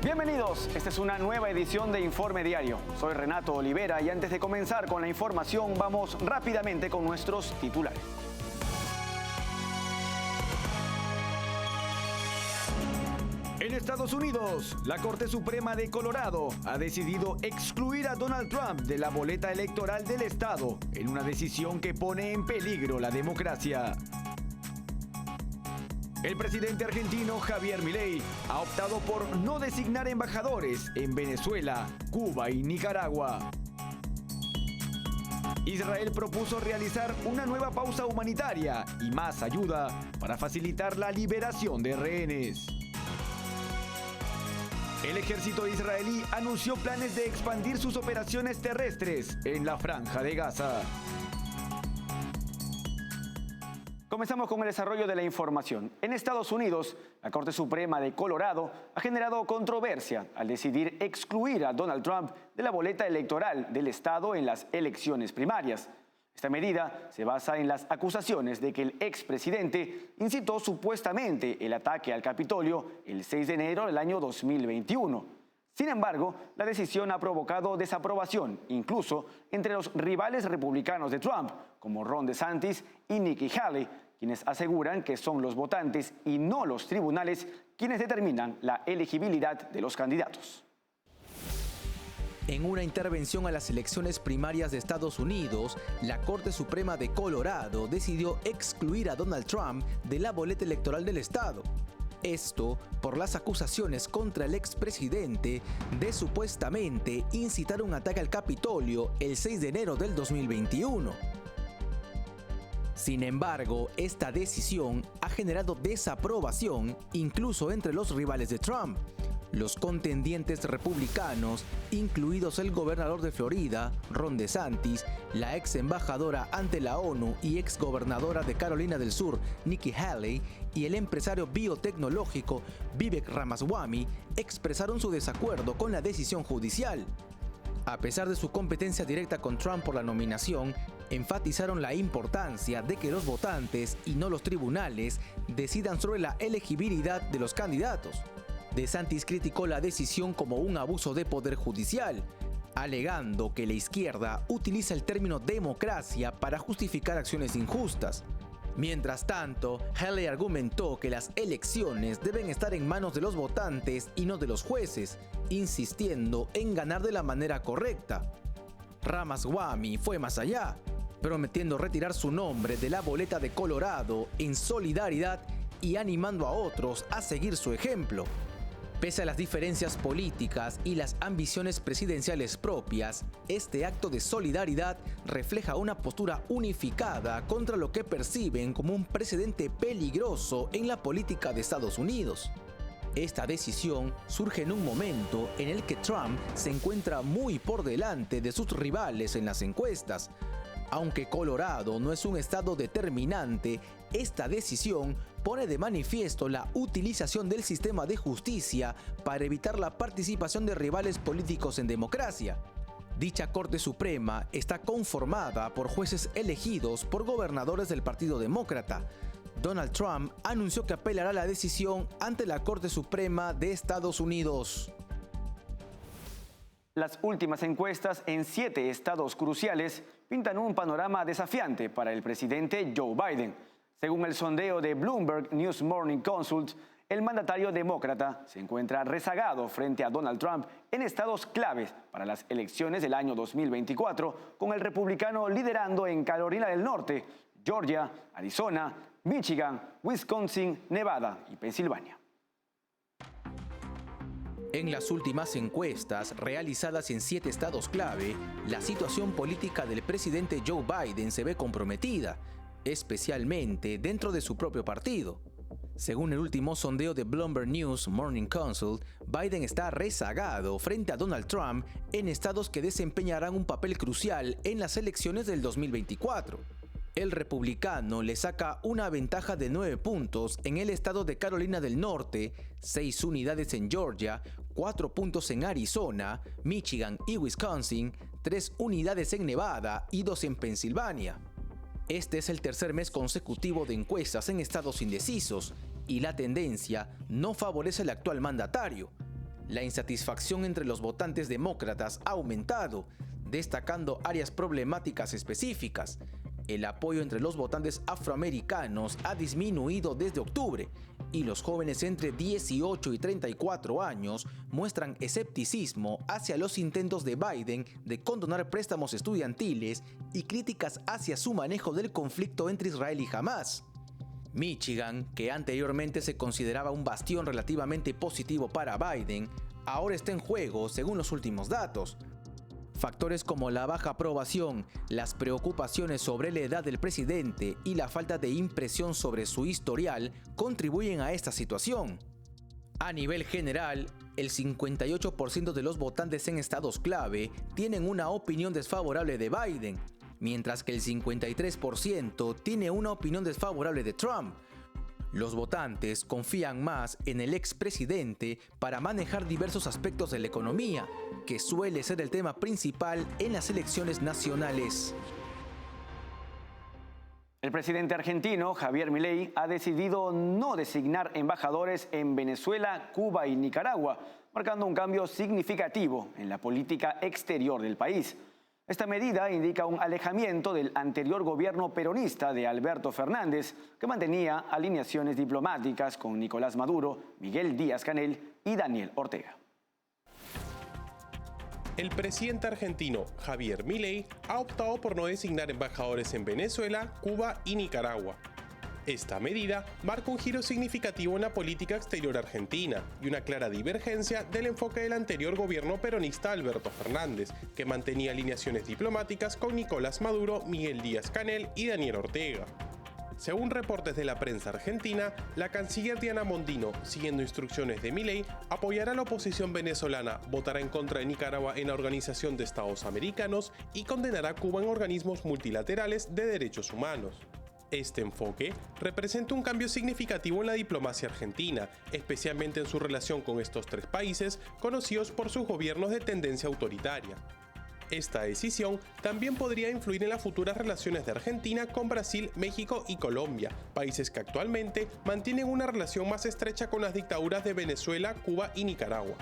Bienvenidos, esta es una nueva edición de Informe Diario. Soy Renato Olivera y antes de comenzar con la información vamos rápidamente con nuestros titulares. En Estados Unidos, la Corte Suprema de Colorado ha decidido excluir a Donald Trump de la boleta electoral del estado en una decisión que pone en peligro la democracia. El presidente argentino Javier Milei ha optado por no designar embajadores en Venezuela, Cuba y Nicaragua. Israel propuso realizar una nueva pausa humanitaria y más ayuda para facilitar la liberación de rehenes. El ejército israelí anunció planes de expandir sus operaciones terrestres en la Franja de Gaza. Comenzamos con el desarrollo de la información. En Estados Unidos, la Corte Suprema de Colorado ha generado controversia al decidir excluir a Donald Trump de la boleta electoral del estado en las elecciones primarias. Esta medida se basa en las acusaciones de que el expresidente incitó supuestamente el ataque al Capitolio el 6 de enero del año 2021. Sin embargo, la decisión ha provocado desaprobación, incluso entre los rivales republicanos de Trump, como Ron DeSantis y Nikki Haley, quienes aseguran que son los votantes y no los tribunales quienes determinan la elegibilidad de los candidatos. En una intervención a las elecciones primarias de Estados Unidos, la Corte Suprema de Colorado decidió excluir a Donald Trump de la boleta electoral del estado. Esto por las acusaciones contra el expresidente de supuestamente incitar un ataque al Capitolio el 6 de enero del 2021. Sin embargo, esta decisión ha generado desaprobación incluso entre los rivales de Trump. Los contendientes republicanos, incluidos el gobernador de Florida, Ron DeSantis, la ex embajadora ante la ONU y ex gobernadora de Carolina del Sur, Nikki Haley, y el empresario biotecnológico Vivek Ramaswamy, expresaron su desacuerdo con la decisión judicial. A pesar de su competencia directa con Trump por la nominación, enfatizaron la importancia de que los votantes y no los tribunales decidan sobre la elegibilidad de los candidatos. DeSantis criticó la decisión como un abuso de poder judicial, alegando que la izquierda utiliza el término democracia para justificar acciones injustas. Mientras tanto, Haley argumentó que las elecciones deben estar en manos de los votantes y no de los jueces, insistiendo en ganar de la manera correcta. Ramaswamy fue más allá, prometiendo retirar su nombre de la boleta de Colorado en solidaridad y animando a otros a seguir su ejemplo. Pese a las diferencias políticas y las ambiciones presidenciales propias, este acto de solidaridad refleja una postura unificada contra lo que perciben como un precedente peligroso en la política de Estados Unidos. Esta decisión surge en un momento en el que Trump se encuentra muy por delante de sus rivales en las encuestas. Aunque Colorado no es un estado determinante, esta decisión pone de manifiesto la utilización del sistema de justicia para evitar la participación de rivales políticos en democracia. Dicha Corte Suprema está conformada por jueces elegidos por gobernadores del Partido Demócrata. Donald Trump anunció que apelará la decisión ante la Corte Suprema de Estados Unidos. Las últimas encuestas en 7 estados cruciales pintan un panorama desafiante para el presidente Joe Biden. Según el sondeo de Bloomberg News Morning Consult, el mandatario demócrata se encuentra rezagado frente a Donald Trump en estados claves para las elecciones del año 2024, con el republicano liderando en Carolina del Norte, Georgia, Arizona, Michigan, Wisconsin, Nevada y Pensilvania. En las últimas encuestas realizadas en 7 estados clave, la situación política del presidente Joe Biden se ve comprometida, especialmente dentro de su propio partido. Según el último sondeo de Bloomberg News Morning Consult, Biden está rezagado frente a Donald Trump en estados que desempeñarán un papel crucial en las elecciones del 2024. El republicano le saca una ventaja de 9 puntos en el estado de Carolina del Norte, 6 unidades en Georgia, 4 puntos en Arizona, Michigan y Wisconsin, 3 unidades en Nevada y 2 en Pensilvania. Este es el tercer mes consecutivo de encuestas en estados indecisos y la tendencia no favorece al actual mandatario. La insatisfacción entre los votantes demócratas ha aumentado, destacando áreas problemáticas específicas. El apoyo entre los votantes afroamericanos ha disminuido desde octubre y los jóvenes entre 18 y 34 años muestran escepticismo hacia los intentos de Biden de condonar préstamos estudiantiles y críticas hacia su manejo del conflicto entre Israel y Hamás. Michigan, que anteriormente se consideraba un bastión relativamente positivo para Biden, ahora está en juego según los últimos datos. Factores como la baja aprobación, las preocupaciones sobre la edad del presidente y la falta de impresión sobre su historial contribuyen a esta situación. A nivel general, el 58% de los votantes en estados clave tienen una opinión desfavorable de Biden, mientras que el 53% tiene una opinión desfavorable de Trump. Los votantes confían más en el expresidente para manejar diversos aspectos de la economía, que suele ser el tema principal en las elecciones nacionales. El presidente argentino, Javier Milei, ha decidido no designar embajadores en Venezuela, Cuba y Nicaragua, marcando un cambio significativo en la política exterior del país. Esta medida indica un alejamiento del anterior gobierno peronista de Alberto Fernández, que mantenía alineaciones diplomáticas con Nicolás Maduro, Miguel Díaz-Canel y Daniel Ortega. El presidente argentino Javier Milei ha optado por no designar embajadores en Venezuela, Cuba y Nicaragua. Esta medida marca un giro significativo en la política exterior argentina y una clara divergencia del enfoque del anterior gobierno peronista Alberto Fernández, que mantenía alineaciones diplomáticas con Nicolás Maduro, Miguel Díaz-Canel y Daniel Ortega. Según reportes de la prensa argentina, la canciller Diana Mondino, siguiendo instrucciones de Milei, apoyará a la oposición venezolana, votará en contra de Nicaragua en la Organización de Estados Americanos y condenará a Cuba en organismos multilaterales de derechos humanos. Este enfoque representa un cambio significativo en la diplomacia argentina, especialmente en su relación con estos tres países conocidos por sus gobiernos de tendencia autoritaria. Esta decisión también podría influir en las futuras relaciones de Argentina con Brasil, México y Colombia, países que actualmente mantienen una relación más estrecha con las dictaduras de Venezuela, Cuba y Nicaragua.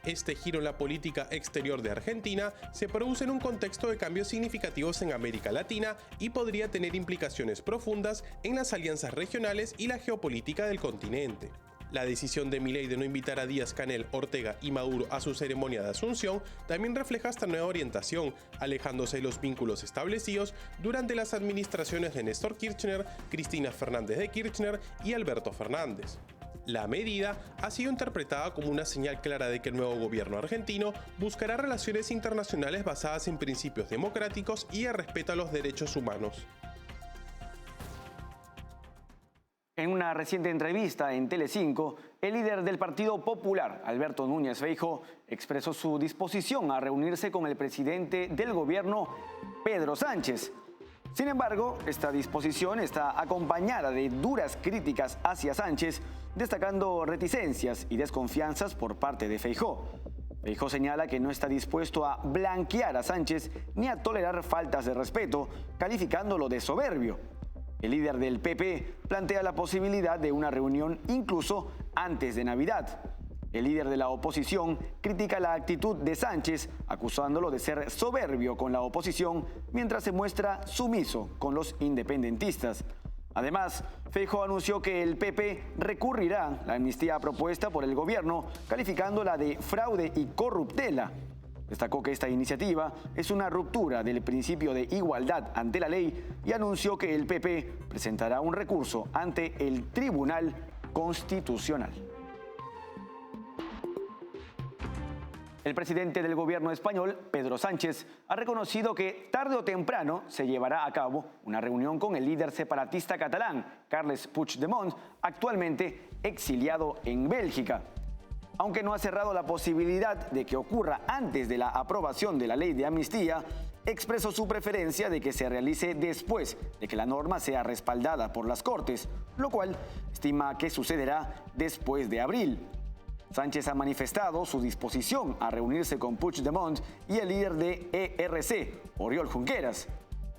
Este giro en la política exterior de Argentina se produce en un contexto de cambios significativos en América Latina y podría tener implicaciones profundas en las alianzas regionales y la geopolítica del continente. La decisión de Milei de no invitar a Díaz-Canel, Ortega y Maduro a su ceremonia de asunción también refleja esta nueva orientación, alejándose de los vínculos establecidos durante las administraciones de Néstor Kirchner, Cristina Fernández de Kirchner y Alberto Fernández. La medida ha sido interpretada como una señal clara de que el nuevo gobierno argentino buscará relaciones internacionales basadas en principios democráticos y el respeto a los derechos humanos. En una reciente entrevista en Telecinco, el líder del Partido Popular, Alberto Núñez Feijóo, expresó su disposición a reunirse con el presidente del gobierno, Pedro Sánchez. Sin embargo, esta disposición está acompañada de duras críticas hacia Sánchez, destacando reticencias y desconfianzas por parte de Feijóo. Feijóo señala que no está dispuesto a blanquear a Sánchez ni a tolerar faltas de respeto, calificándolo de soberbio. El líder del PP plantea la posibilidad de una reunión incluso antes de Navidad. El líder de la oposición critica la actitud de Sánchez, acusándolo de ser soberbio con la oposición mientras se muestra sumiso con los independentistas. Además, Feijóo anunció que el PP recurrirá a la amnistía propuesta por el gobierno, calificándola de fraude y corruptela. Destacó que esta iniciativa es una ruptura del principio de igualdad ante la ley y anunció que el PP presentará un recurso ante el Tribunal Constitucional. El presidente del gobierno español, Pedro Sánchez, ha reconocido que tarde o temprano se llevará a cabo una reunión con el líder separatista catalán, Carles Puigdemont, actualmente exiliado en Bélgica. Aunque no ha cerrado la posibilidad de que ocurra antes de la aprobación de la ley de amnistía, expresó su preferencia de que se realice después de que la norma sea respaldada por las Cortes, lo cual estima que sucederá después de abril. Sánchez ha manifestado su disposición a reunirse con Puigdemont y el líder de ERC, Oriol Junqueras.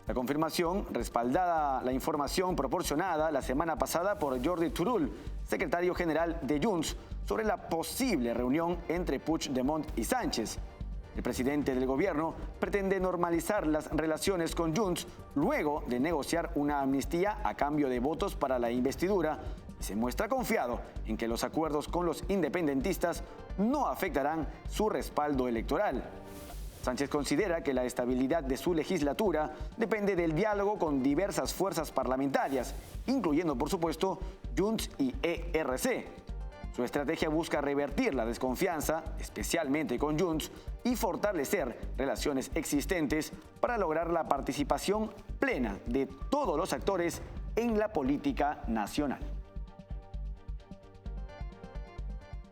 La confirmación respaldada la información proporcionada la semana pasada por Jordi Turull, secretario general de Junts, sobre la posible reunión entre Puigdemont y Sánchez. El presidente del gobierno pretende normalizar las relaciones con Junts luego de negociar una amnistía a cambio de votos para la investidura y se muestra confiado en que los acuerdos con los independentistas no afectarán su respaldo electoral. Sánchez considera que la estabilidad de su legislatura depende del diálogo con diversas fuerzas parlamentarias, incluyendo, por supuesto, Junts y ERC. Su estrategia busca revertir la desconfianza, especialmente con Junts, y fortalecer relaciones existentes para lograr la participación plena de todos los actores en la política nacional.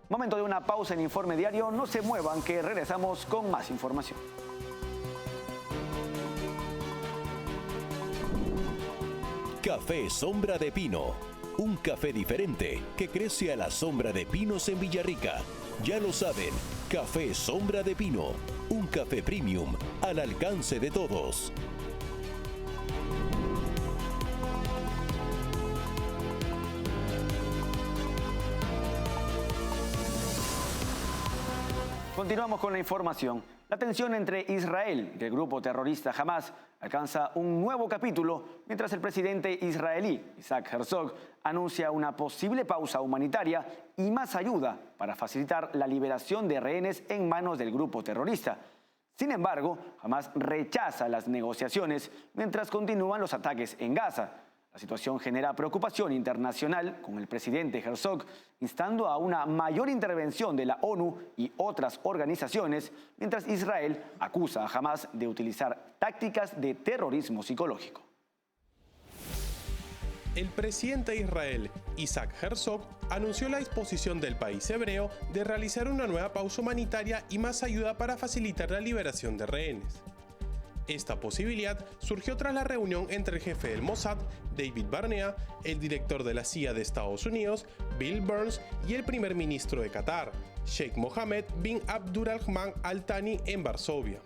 Momento de una pausa en Informe Diario. No se muevan, que regresamos con más información. Café Sombra de Pino. Un café diferente que crece a la sombra de pinos en Villarrica. Ya lo saben, Café Sombra de Pino. Un café premium al alcance de todos. Continuamos con la información. La tensión entre Israel y el grupo terrorista Hamas alcanza un nuevo capítulo mientras el presidente israelí Isaac Herzog anuncia una posible pausa humanitaria y más ayuda para facilitar la liberación de rehenes en manos del grupo terrorista. Sin embargo, Hamas rechaza las negociaciones mientras continúan los ataques en Gaza. La situación genera preocupación internacional, con el presidente Herzog instando a una mayor intervención de la ONU y otras organizaciones, mientras Israel acusa a Hamas de utilizar tácticas de terrorismo psicológico. El presidente de Israel, Isaac Herzog, anunció la disposición del país hebreo de realizar una nueva pausa humanitaria y más ayuda para facilitar la liberación de rehenes. Esta posibilidad surgió tras la reunión entre el jefe del Mossad, David Barnea, el director de la CIA de Estados Unidos, Bill Burns, y el primer ministro de Qatar, Sheikh Mohammed bin Abdulrahman Al Thani, en Varsovia.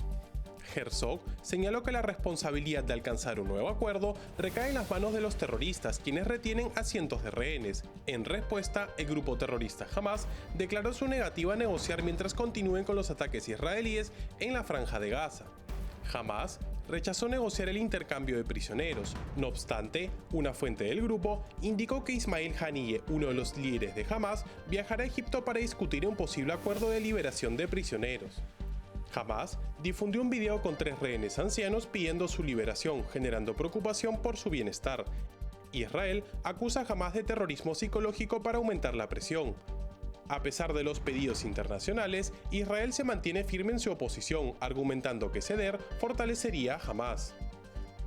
Herzog señaló que la responsabilidad de alcanzar un nuevo acuerdo recae en las manos de los terroristas, quienes retienen a cientos de rehenes. En respuesta, el grupo terrorista Hamas declaró su negativa a negociar mientras continúen con los ataques israelíes en la franja de Gaza. Hamas rechazó negociar el intercambio de prisioneros. No obstante, una fuente del grupo indicó que Ismail Haniyeh, uno de los líderes de Hamas, viajará a Egipto para discutir un posible acuerdo de liberación de prisioneros. Hamas difundió un video con 3 rehenes ancianos pidiendo su liberación, generando preocupación por su bienestar. Israel acusa a Hamas de terrorismo psicológico para aumentar la presión. A pesar de los pedidos internacionales, Israel se mantiene firme en su oposición, argumentando que ceder fortalecería a Hamas.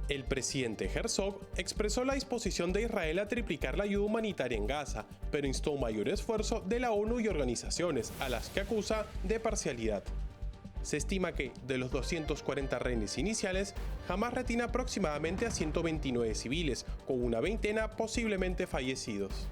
El presidente Herzog expresó la disposición de Israel a triplicar la ayuda humanitaria en Gaza, pero instó un mayor esfuerzo de la ONU y organizaciones, a las que acusa de parcialidad. Se estima que, de los 240 rehenes iniciales, Hamas retiene aproximadamente a 129 civiles, con una veintena posiblemente fallecidos.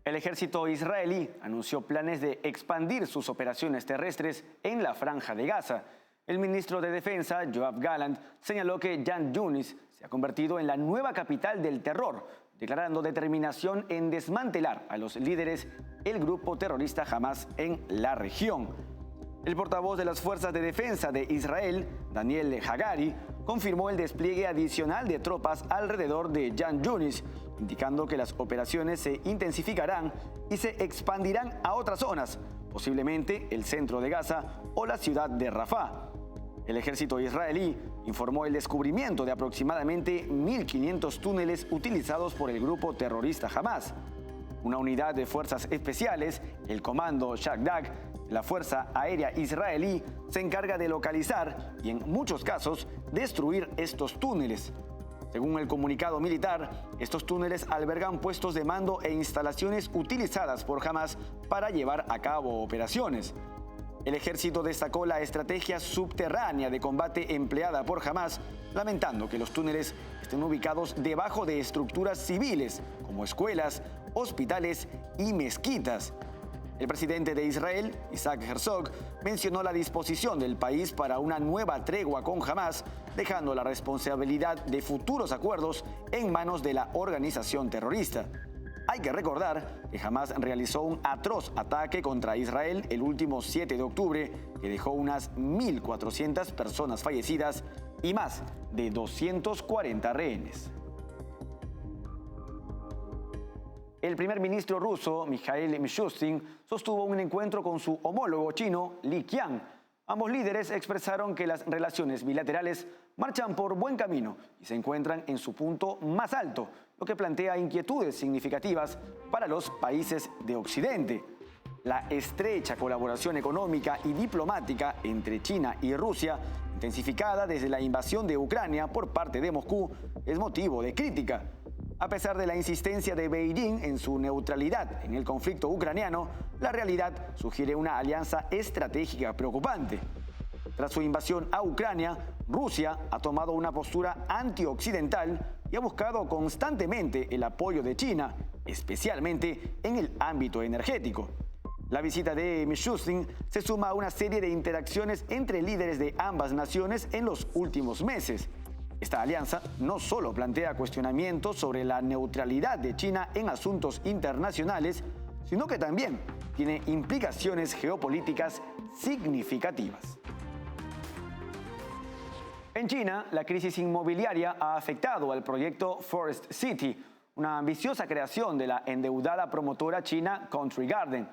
El ejército israelí anunció planes de expandir sus operaciones terrestres en la franja de Gaza. El ministro de Defensa, Yoav Gallant, señaló que Khan Yunis se ha convertido en la nueva capital del terror, declarando determinación en desmantelar a los líderes del grupo terrorista Hamas en la región. El portavoz de las Fuerzas de Defensa de Israel, Daniel Hagari, confirmó el despliegue adicional de tropas alrededor de Khan Yunis, indicando que las operaciones se intensificarán y se expandirán a otras zonas, posiblemente el centro de Gaza o la ciudad de Rafah. El ejército israelí informó el descubrimiento de aproximadamente 1.500 túneles utilizados por el grupo terrorista Hamas. Una unidad de fuerzas especiales, el Comando Shahdag, la Fuerza Aérea Israelí, se encarga de localizar y en muchos casos destruir estos túneles. Según el comunicado militar, estos túneles albergan puestos de mando e instalaciones utilizadas por Hamas para llevar a cabo operaciones. El ejército destacó la estrategia subterránea de combate empleada por Hamas, lamentando que los túneles estén ubicados debajo de estructuras civiles como escuelas, hospitales y mezquitas. El presidente de Israel, Isaac Herzog, mencionó la disposición del país para una nueva tregua con Hamás, dejando la responsabilidad de futuros acuerdos en manos de la organización terrorista. Hay que recordar que Hamás realizó un atroz ataque contra Israel el último 7 de octubre que dejó unas 1.400 personas fallecidas y más de 240 rehenes. El primer ministro ruso, Mikhail Mishustin, sostuvo un encuentro con su homólogo chino, Li Qiang. Ambos líderes expresaron que las relaciones bilaterales marchan por buen camino y se encuentran en su punto más alto, lo que plantea inquietudes significativas para los países de Occidente. La estrecha colaboración económica y diplomática entre China y Rusia, intensificada desde la invasión de Ucrania por parte de Moscú, es motivo de crítica. A pesar de la insistencia de Beijing en su neutralidad en el conflicto ucraniano, la realidad sugiere una alianza estratégica preocupante. Tras su invasión a Ucrania, Rusia ha tomado una postura antioccidental y ha buscado constantemente el apoyo de China, especialmente en el ámbito energético. La visita de Mishustin se suma a una serie de interacciones entre líderes de ambas naciones en los últimos meses. Esta alianza no solo plantea cuestionamientos sobre la neutralidad de China en asuntos internacionales, sino que también tiene implicaciones geopolíticas significativas. En China, la crisis inmobiliaria ha afectado al proyecto Forest City, una ambiciosa creación de la endeudada promotora china Country Garden.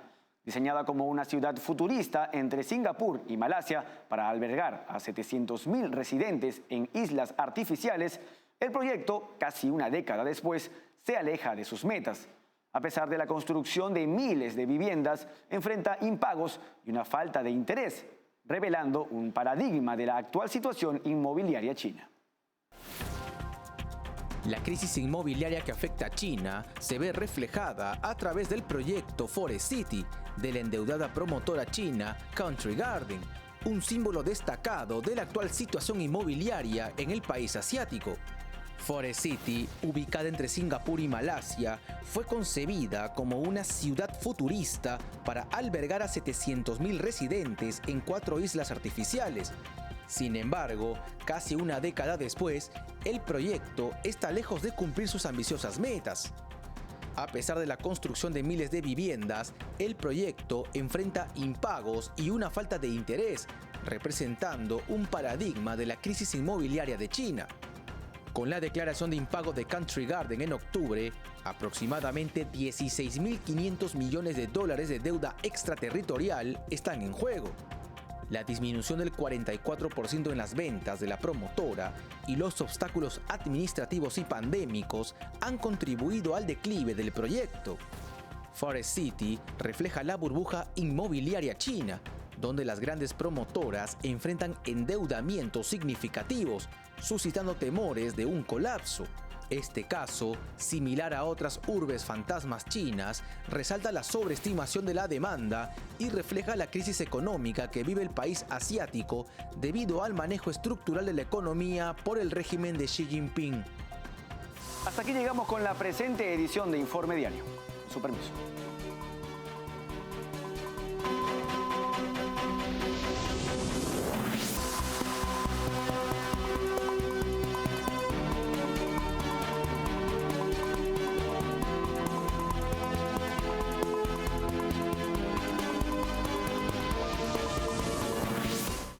Diseñada como una ciudad futurista entre Singapur y Malasia para albergar a 700.000 residentes en islas artificiales, el proyecto, casi una década después, se aleja de sus metas. A pesar de la construcción de miles de viviendas, enfrenta impagos y una falta de interés, revelando un paradigma de la actual situación inmobiliaria china. La crisis inmobiliaria que afecta a China se ve reflejada a través del proyecto Forest City de la endeudada promotora china Country Garden, un símbolo destacado de la actual situación inmobiliaria en el país asiático. Forest City, ubicada entre Singapur y Malasia, fue concebida como una ciudad futurista para albergar a 700.000 residentes en 4 islas artificiales. Sin embargo, casi una década después, el proyecto está lejos de cumplir sus ambiciosas metas. A pesar de la construcción de miles de viviendas, el proyecto enfrenta impagos y una falta de interés, representando un paradigma de la crisis inmobiliaria de China. Con la declaración de impago de Country Garden en octubre, aproximadamente 16.500 millones de dólares de deuda extraterritorial están en juego. La disminución del 44% en las ventas de la promotora y los obstáculos administrativos y pandémicos han contribuido al declive del proyecto. Forest City refleja la burbuja inmobiliaria china, donde las grandes promotoras enfrentan endeudamientos significativos, suscitando temores de un colapso. Este caso, similar a otras urbes fantasmas chinas, resalta la sobreestimación de la demanda y refleja la crisis económica que vive el país asiático debido al manejo estructural de la economía por el régimen de Xi Jinping. Hasta aquí llegamos con la presente edición de Informe Diario. Con su permiso.